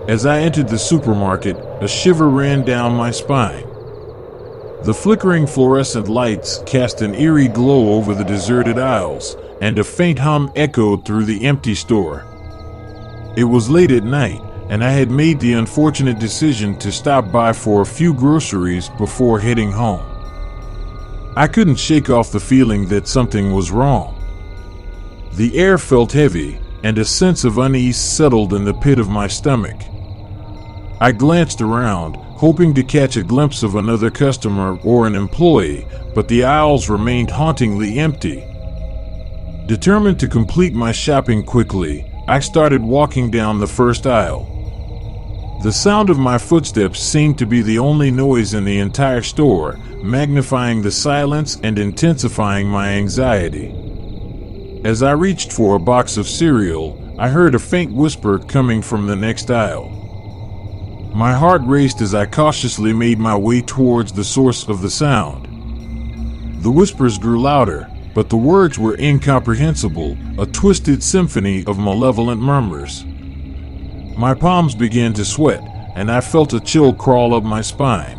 As I entered the supermarket, a shiver ran down my spine. The flickering fluorescent lights cast an eerie glow over the deserted aisles, and a faint hum echoed through the empty store. It was late at night, and I had made the unfortunate decision to stop by for a few groceries before heading home. I couldn't shake off the feeling that something was wrong. The air felt heavy, and a sense of unease settled in the pit of my stomach. I glanced around, hoping to catch a glimpse of another customer or an employee, but the aisles remained hauntingly empty. Determined to complete my shopping quickly, I started walking down the first aisle. The sound of my footsteps seemed to be the only noise in the entire store, magnifying the silence and intensifying my anxiety. As I reached for a box of cereal, I heard a faint whisper coming from the next aisle. My heart raced as I cautiously made my way towards the source of the sound. The whispers grew louder, but the words were incomprehensible, a twisted symphony of malevolent murmurs. My palms began to sweat, and I felt a chill crawl up my spine.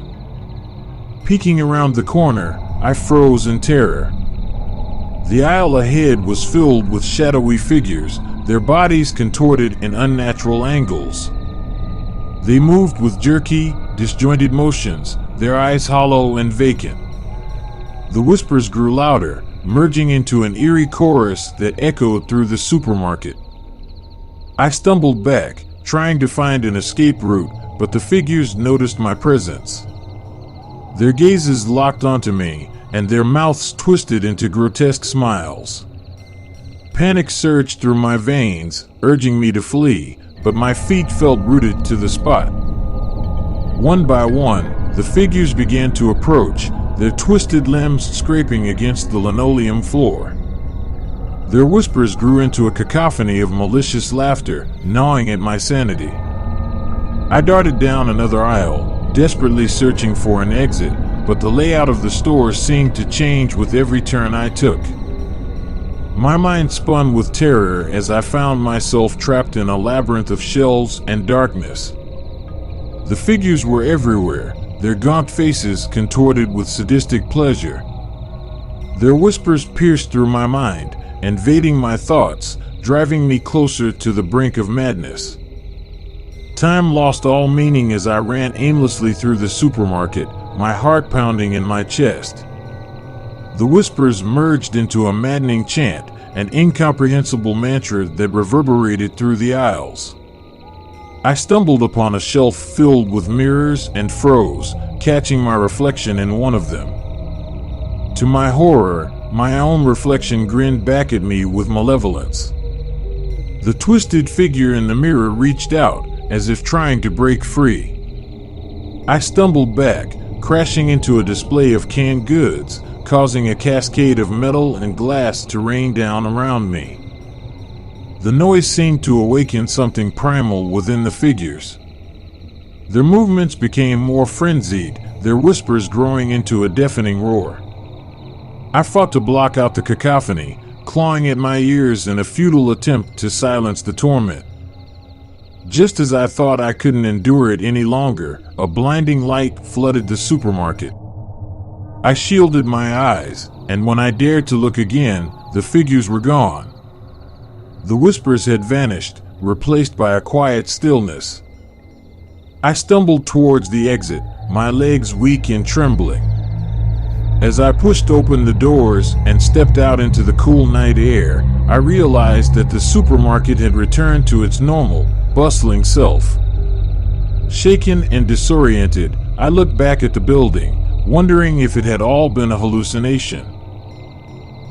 Peeking around the corner, I froze in terror. The aisle ahead was filled with shadowy figures, their bodies contorted in unnatural angles. They moved with jerky, disjointed motions, their eyes hollow and vacant. The whispers grew louder, merging into an eerie chorus that echoed through the supermarket. I stumbled back, trying to find an escape route, but the figures noticed my presence. Their gazes locked onto me, and their mouths twisted into grotesque smiles. Panic surged through my veins, urging me to flee, but my feet felt rooted to the spot. One by one, the figures began to approach, their twisted limbs scraping against the linoleum floor. Their whispers grew into a cacophony of malicious laughter, gnawing at my sanity. I darted down another aisle, desperately searching for an exit, but the layout of the store seemed to change with every turn I took. My mind spun with terror as I found myself trapped in a labyrinth of shelves and darkness. The figures were everywhere, their gaunt faces contorted with sadistic pleasure. Their whispers pierced through my mind, invading my thoughts, driving me closer to the brink of madness. Time lost all meaning as I ran aimlessly through the supermarket, my heart pounding in my chest. The whispers merged into a maddening chant, an incomprehensible mantra that reverberated through the aisles. I stumbled upon a shelf filled with mirrors and froze, catching my reflection in one of them. To my horror, my own reflection grinned back at me with malevolence. The twisted figure in the mirror reached out, as if trying to break free. I stumbled back, crashing into a display of canned goods, causing a cascade of metal and glass to rain down around me. The noise seemed to awaken something primal within the figures. Their movements became more frenzied, their whispers growing into a deafening roar. I fought to block out the cacophony, clawing at my ears in a futile attempt to silence the torment. Just as I thought I couldn't endure it any longer, a blinding light flooded the supermarket. I shielded my eyes, and when I dared to look again, the figures were gone. The whispers had vanished, replaced by a quiet stillness. I stumbled towards the exit, my legs weak and trembling. As I pushed open the doors and stepped out into the cool night air, I realized that the supermarket had returned to its normal, bustling self. Shaken and disoriented, I looked back at the building, wondering if it had all been a hallucination.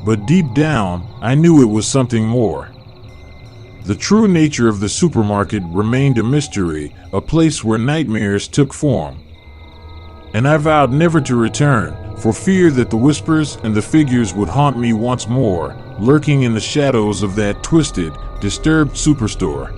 But deep down, I knew it was something more. The true nature of the supermarket remained a mystery, a place where nightmares took form. And I vowed never to return, for fear that the whispers and the figures would haunt me once more, lurking in the shadows of that twisted, disturbed superstore.